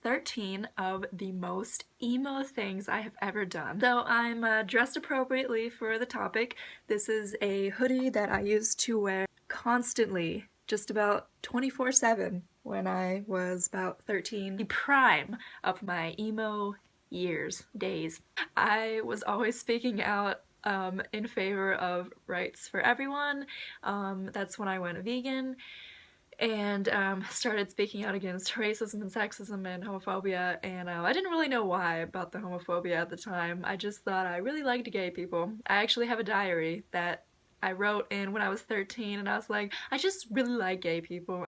13 of the most emo things I have ever done. So I'm dressed appropriately for the topic. This is a hoodie that I used to wear constantly, just about 24/7 when I was about 13. The prime of my emo days. I was always speaking out in favor of rights for everyone. That's when I went vegan and started speaking out against racism and sexism and homophobia, and I didn't really know why about the homophobia at the time. I just thought I really liked gay people. I actually have a diary that I wrote in when I was 13, and I was like, I just really like gay people.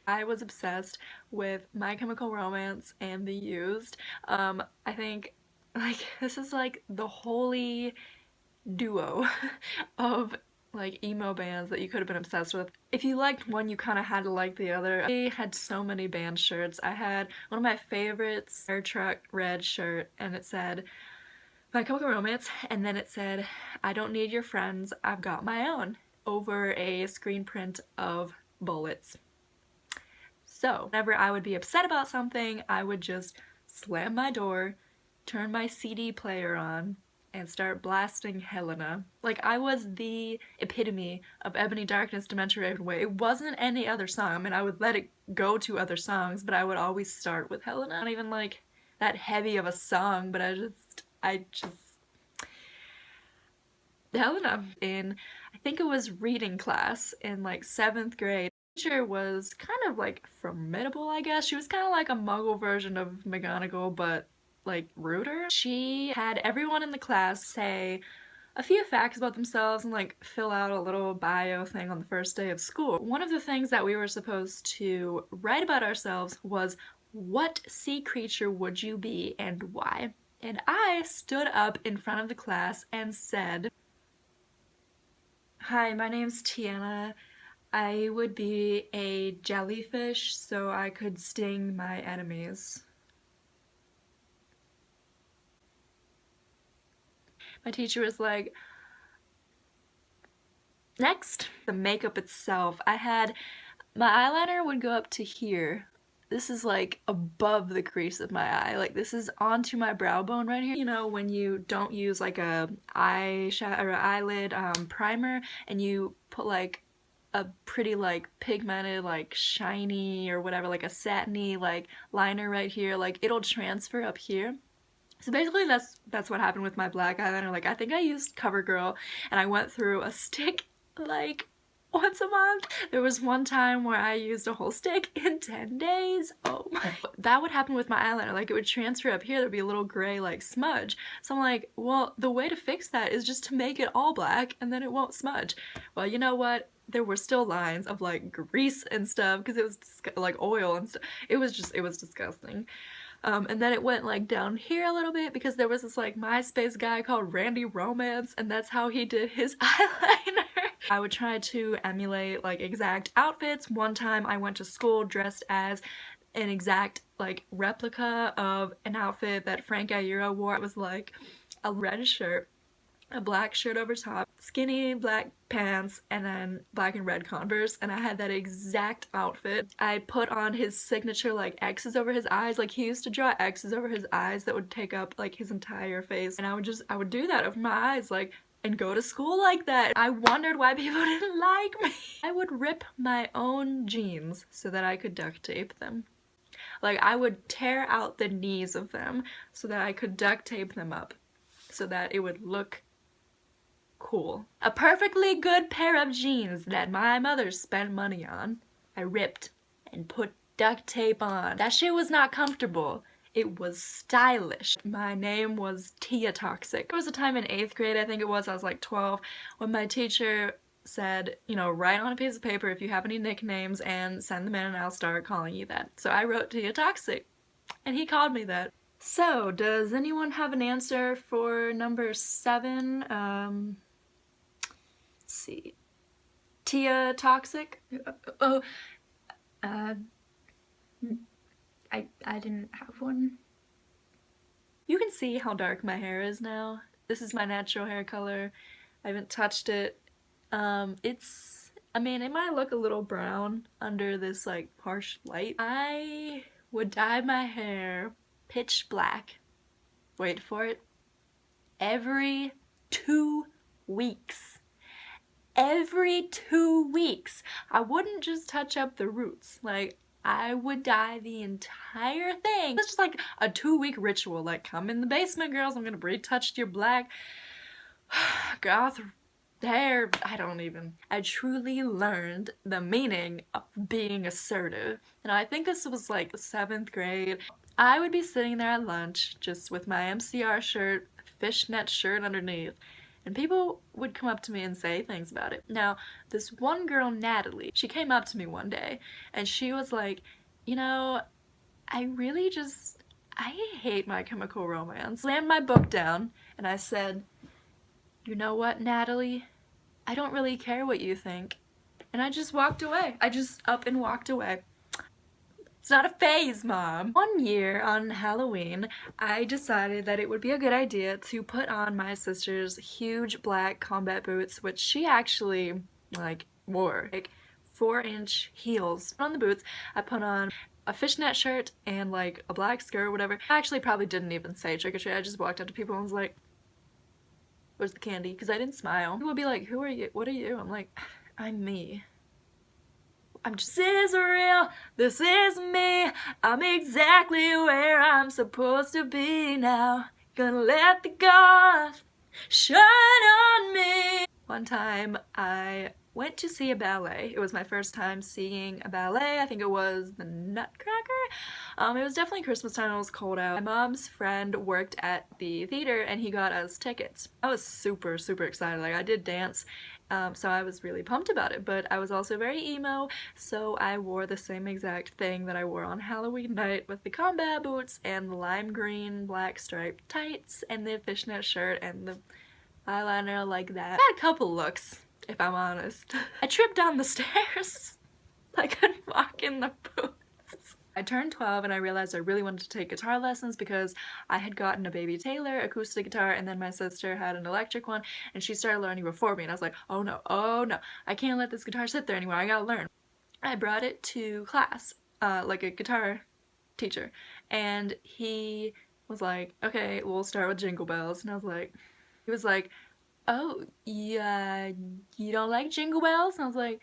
I was obsessed with My Chemical Romance and The Used. I think, like, this is like the holy duo of like emo bands that you could have been obsessed with. If you liked one, you kind of had to like the other. I had so many band shirts. I had one of my favorites, Fire Truck red shirt, and it said My Chemical Romance, and then it said I don't need your friends, I've got my own, over a screen print of bullets. So whenever I would be upset about something, I would just slam my door, turn my CD player on, and start blasting Helena. Like, I was the epitome of Ebony Darkness Dementia Ravenway. It wasn't any other song. I mean, I would let it go to other songs, but I would always start with Helena. Not even like that heavy of a song, but I just Helena. I think it was reading class in like 7th grade. The teacher was kind of like formidable, I guess. She was kind of like a muggle version of McGonagall, but like ruder. She had everyone in the class say a few facts about themselves and like fill out a little bio thing on the first day of school. One of the things that we were supposed to write about ourselves was, what sea creature would you be and why? And I stood up in front of the class and said, "Hi, my name's Tiana. I would be a jellyfish so I could sting my enemies." My teacher was like, next. The makeup itself, my eyeliner would go up to here. This is like above the crease of my eye. Like, this is onto my brow bone right here. You know, when you don't use like a eyeshadow or eyelid primer and you put like a pretty like pigmented like shiny or whatever, like a satiny like liner right here, like it'll transfer up here. So basically that's what happened with my black eyeliner. Like, I think I used CoverGirl and I went through a stick like once a month. There was one time where I used a whole stick in 10 days. Oh my. That would happen with my eyeliner. Like, it would transfer up here, there'd be a little gray like smudge. So I'm like, well, the way to fix that is just to make it all black and then it won't smudge. Well, you know what? There were still lines of like grease and stuff because it was like oil and stuff. It was disgusting. And then it went like down here a little bit because there was this like MySpace guy called Randy Romance, and that's how he did his eyeliner. I would try to emulate like exact outfits. One time I went to school dressed as an exact like replica of an outfit that Frank Iero wore. It was like a red shirt, a black shirt over top, skinny black pants, and then black and red Converse, and I had that exact outfit. I put on his signature like X's over his eyes. Like, he used to draw X's over his eyes that would take up like his entire face, and I would do that over my eyes, like, and go to school like that. I wondered why people didn't like me. I would rip my own jeans so that I could duct tape them. Like, I would tear out the knees of them so that I could duct tape them up so that it would look cool. A perfectly good pair of jeans that my mother spent money on, I ripped and put duct tape on. That shit was not comfortable. It was stylish. My name was Tia Toxic. There was a time in 8th grade, I think it was, I was like 12, when my teacher said, you know, write on a piece of paper if you have any nicknames and send them in and I'll start calling you that. So I wrote Tia Toxic, and he called me that. So, does anyone have an answer for number 7? Let's see. Tia Toxic? I didn't have one. You can see how dark my hair is now. This is my natural hair color. I haven't touched it. I mean, it might look a little brown under this like harsh light. I would dye my hair pitch black. Wait for it. Every 2 weeks. Every 2 weeks. I wouldn't just touch up the roots. Like, I would dye the entire thing. It's just like a 2-week ritual. Like, come in the basement, girls. I'm gonna retouch your black goth hair. I truly learned the meaning of being assertive. And I think this was like 7th grade. I would be sitting there at lunch just with my MCR shirt, fishnet shirt underneath, and people would come up to me and say things about it. Now, this one girl, Natalie, she came up to me one day and she was like, you know, I hate My Chemical Romance. Slammed my book down and I said, you know what, Natalie? I don't really care what you think. And I just walked away. I just up and walked away. It's not a phase, Mom. One year on Halloween, I decided that it would be a good idea to put on my sister's huge black combat boots, which she actually, like, wore. Like, 4-inch heels. On the boots, I put on a fishnet shirt and, like, a black skirt or whatever. I actually probably didn't even say trick or treat. I just walked up to people and was like, where's the candy? Because I didn't smile. People would be like, who are you? What are you? I'm like, I'm me. This is real, this is me, I'm exactly where I'm supposed to be now. Gonna let the goth shine on me. One time I went to see a ballet. It was my first time seeing a ballet. I think it was the Nutcracker. It was definitely Christmas time. It was cold out. My mom's friend worked at the theater and he got us tickets. I was super, super excited. Like, I did dance. So I was really pumped about it, but I was also very emo, so I wore the same exact thing that I wore on Halloween night with the combat boots and the lime green black striped tights and the fishnet shirt and the eyeliner like that. I had a couple looks, if I'm honest. I tripped down the stairs. I couldn't walk in the boots. I turned 12 and I realized I really wanted to take guitar lessons because I had gotten a Baby Taylor acoustic guitar and then my sister had an electric one and she started learning before me and I was like, oh no, I can't let this guitar sit there anymore, I gotta learn. I brought it to class, like a guitar teacher, and he was like, okay, we'll start with Jingle Bells, and he was like, oh, yeah, you don't like Jingle Bells? And I was like,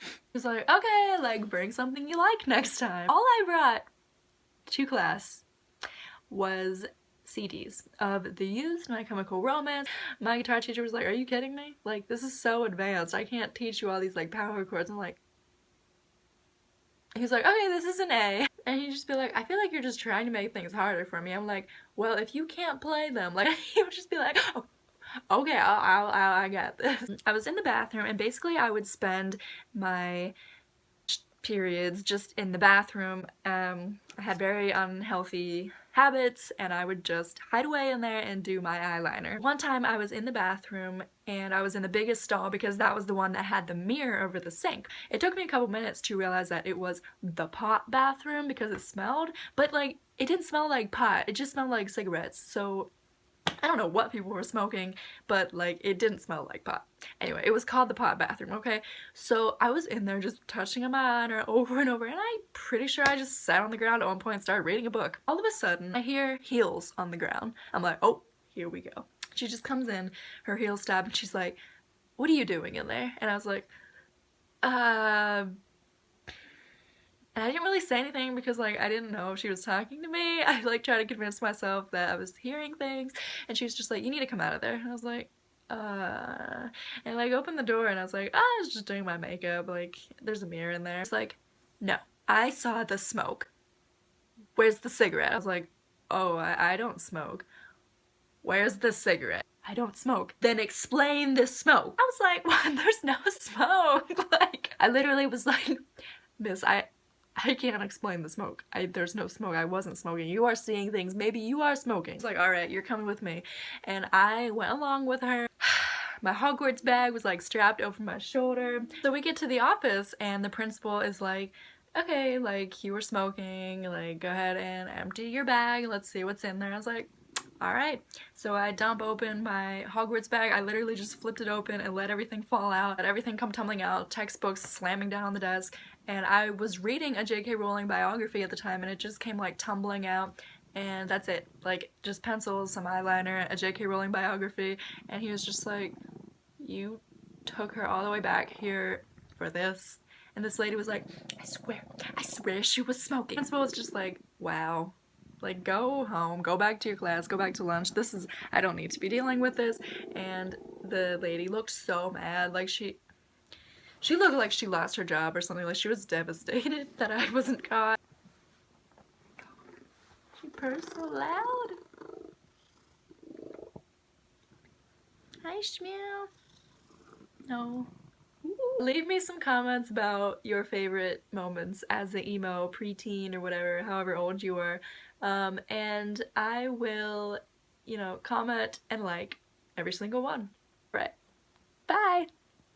he was like, okay, like, bring something you like next time. All I brought to class was CDs of The Used, My Chemical Romance. My guitar teacher was like, are you kidding me? Like, this is so advanced. I can't teach you all these, like, power chords. I'm like, he's like, okay, this is an A. And he'd just be like, I feel like you're just trying to make things harder for me. I'm like, well, if you can't play them, like, he would just be like, oh, okay, I got this. I was in the bathroom and basically I would spend my periods just in the bathroom. I had very unhealthy habits and I would just hide away in there and do my eyeliner. One time I was in the bathroom and I was in the biggest stall because that was the one that had the mirror over the sink. It took me a couple minutes to realize that it was the pot bathroom because it smelled, but like, it didn't smell like pot, it just smelled like cigarettes. So I don't know what people were smoking, but like, it didn't smell like pot. Anyway, it was called the pot bathroom, okay? So I was in there just touching a eyeliner over and over, and I'm pretty sure I just sat on the ground at one point and started reading a book. All of a sudden, I hear heels on the ground. I'm like, oh, here we go. She just comes in, her heels stop, and she's like, what are you doing in there? And I was like, and I didn't really say anything because, like, I didn't know if she was talking to me. I, like, tried to convince myself that I was hearing things. And she was just like, you need to come out of there. And I was like, And, like, opened the door and I was like, oh, I was just doing my makeup. Like, there's a mirror in there. It's like, no, I saw the smoke. Where's the cigarette? I was like, oh, I don't smoke. Where's the cigarette? I don't smoke. Then explain the smoke. I was like, what? There's no smoke. Like, I literally was like, miss, I can't explain the smoke. There's no smoke. I wasn't smoking. You are seeing things. Maybe you are smoking. It's like, all right, you're coming with me. And I went along with her. My Hogwarts bag was like strapped over my shoulder. So we get to the office and the principal is like, okay, like, you were smoking, like, go ahead and empty your bag. Let's see what's in there. I was like, Alright, so I dump open my Hogwarts bag. I literally just flipped it open and let everything fall out, let everything come tumbling out, textbooks slamming down on the desk, and I was reading a J.K. Rowling biography at the time and it just came like tumbling out, and that's it. Like, just pencils, some eyeliner, a J.K. Rowling biography, and he was just like, you took her all the way back here for this? And this lady was like, I swear she was smoking. The principal was just like, wow. Like, go home, go back to your class, go back to lunch. I don't need to be dealing with this. And the lady looked so mad. Like, she looked like she lost her job or something. Like, she was devastated that I wasn't caught. She purrs so loud. Hi, Shmeow. No. Leave me some comments about your favorite moments as an emo, preteen, or whatever, however old you were. And I will, comment and like every single one. Right. Bye!